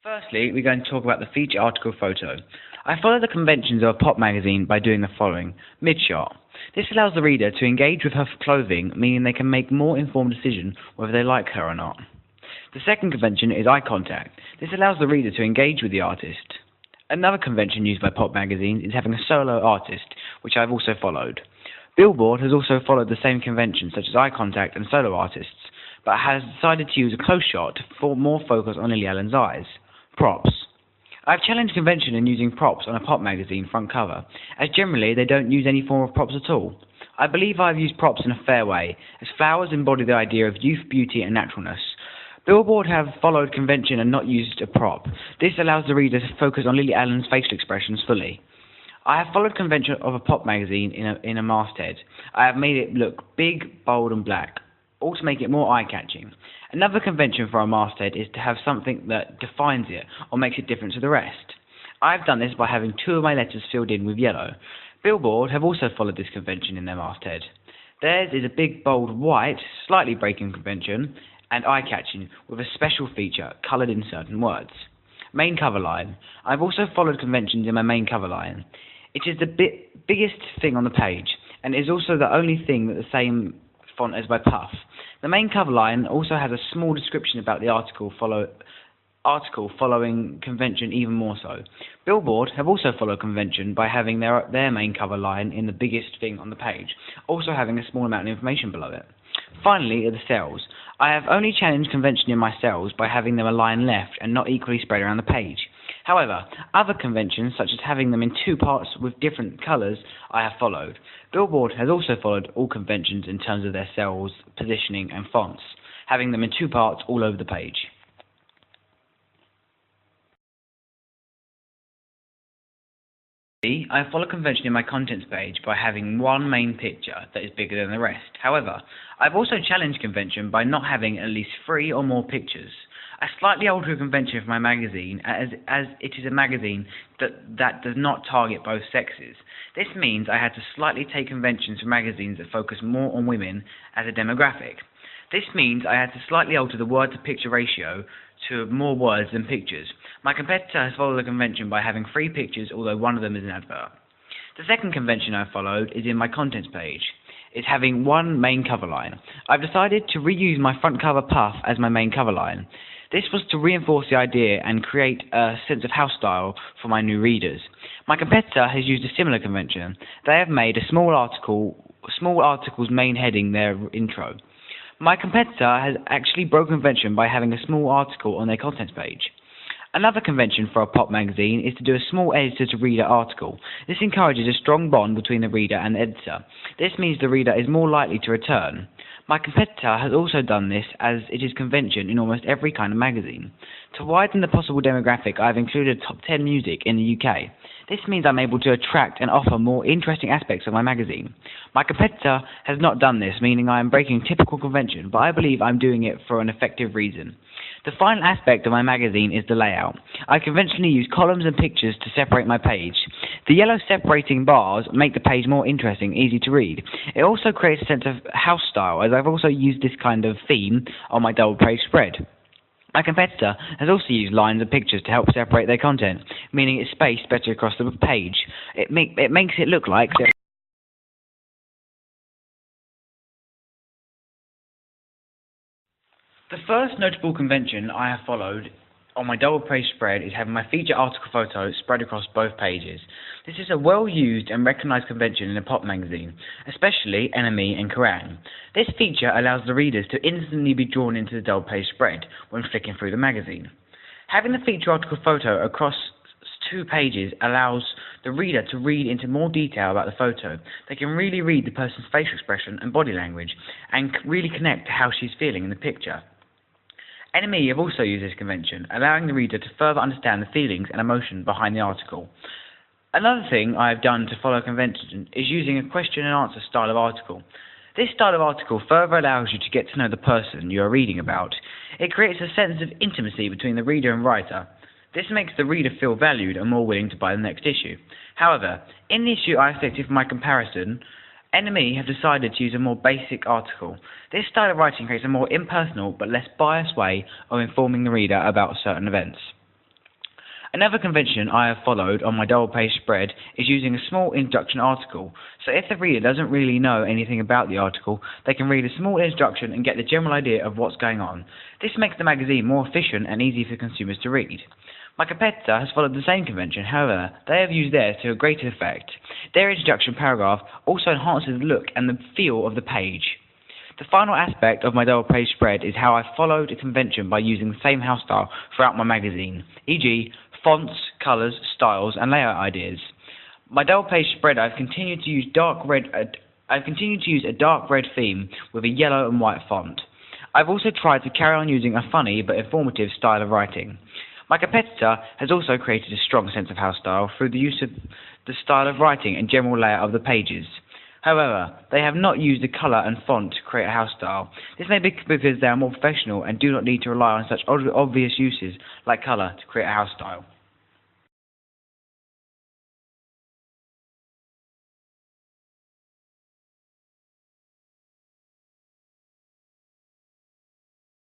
Firstly, we're going to talk about the feature article photo. I follow the conventions of a pop magazine by doing the following. Mid-shot. This allows the reader to engage with her clothing, meaning they can make more informed decision whether they like her or not. The second convention is eye contact. This allows the reader to engage with the artist. Another convention used by pop magazines is having a solo artist, which I've also followed. Billboard has also followed the same conventions such as eye contact and solo artists, but has decided to use a close shot for more focus on Lily Allen's eyes. Props. I've challenged convention in using props on a pop magazine front cover, as generally they don't use any form of props at all. I believe I've used props in a fair way, as flowers embody the idea of youth, beauty and naturalness. Billboard have followed convention and not used a prop. This allows the reader to focus on Lily Allen's facial expressions fully. I have followed convention of a pop magazine in a masthead. I have made it look big, bold and black, all to make it more eye-catching. Another convention for a masthead is to have something that defines it or makes it different to the rest. I've done this by having two of my letters filled in with yellow. Billboard have also followed this convention in their masthead. Theirs is a big, bold, white, slightly breaking convention and eye-catching with a special feature coloured in certain words. Main cover line. I've also followed conventions in my main cover line. It is the biggest thing on the page and is also the only thing that the same font as by Puff. The main cover line also has a small description about the article following convention even more so. Billboard have also followed convention by having their main cover line in the biggest thing on the page, also having a small amount of information below it. Finally are the cells. I have only challenged convention in my cells by having them aligned left and not equally spread around the page. However, other conventions, such as having them in two parts with different colours, I have followed. Billboard has also followed all conventions in terms of their cells, positioning and fonts, having them in two parts all over the page. I follow convention in my contents page by having one main picture that is bigger than the rest. However, I've also challenged convention by not having at least 3 or more pictures. A slightly older convention for my magazine, as it is a magazine that does not target both sexes. This means I had to slightly take conventions for magazines that focus more on women as a demographic. This means I had to slightly alter the word-to-picture ratio to more words than pictures. My competitor has followed the convention by having 3 pictures, although one of them is an advert. The second convention I followed is in my contents page. It's having one main cover line. I've decided to reuse my front cover puff as my main cover line. This was to reinforce the idea and create a sense of house style for my new readers. My competitor has used a similar convention. They have made a small article's main heading their intro. My competitor has actually broken convention by having a small article on their contents page. Another convention for a pop magazine is to do a small editor-to-reader article. This encourages a strong bond between the reader and the editor. This means the reader is more likely to return. My competitor has also done this, as it is convention in almost every kind of magazine. To widen the possible demographic, I have included top 10 music in the UK. This means I'm able to attract and offer more interesting aspects of my magazine. My competitor has not done this, meaning I am breaking typical convention, but I believe I'm doing it for an effective reason. The final aspect of my magazine is the layout. I conventionally use columns and pictures to separate my page. The yellow separating bars make the page more interesting, easy to read. It also creates a sense of house style, as I've also used this kind of theme on my double-page spread. My competitor has also used lines and pictures to help separate their content, meaning it's spaced better across the page. It makes it look like The first notable convention I have followed on my double-page spread is having my feature article photo spread across both pages. This is a well-used and recognised convention in a pop magazine, especially NME and Kerrang. This feature allows the readers to instantly be drawn into the double-page spread when flicking through the magazine. Having the feature article photo across 2 pages allows the reader to read into more detail about the photo. They can really read the person's facial expression and body language and really connect to how she's feeling in the picture. NME have also used this convention, allowing the reader to further understand the feelings and emotion behind the article. Another thing I have done to follow convention is using a question and answer style of article. This style of article further allows you to get to know the person you are reading about. It creates a sense of intimacy between the reader and writer. This makes the reader feel valued and more willing to buy the next issue. However, in the issue I selected for my comparison, NME have decided to use a more basic article. This style of writing creates a more impersonal but less biased way of informing the reader about certain events. Another convention I have followed on my double-page spread is using a small introduction article, so if the reader doesn't really know anything about the article, they can read a small introduction and get the general idea of what's going on. This makes the magazine more efficient and easy for consumers to read. My competitor has followed the same convention, however, they have used theirs to a greater effect. Their introduction paragraph also enhances the look and the feel of the page. The final aspect of my double-page spread is how I followed a convention by using the same house style throughout my magazine, e.g. fonts, colours, styles and layout ideas. My double-page spread I've continued to use a dark red theme with a yellow and white font. I've also tried to carry on using a funny but informative style of writing. My competitor has also created a strong sense of house style through the use of the style of writing and general layout of the pages. However, they have not used the colour and font to create a house style. This may be because they are more professional and do not need to rely on such obvious uses like colour to create a house style.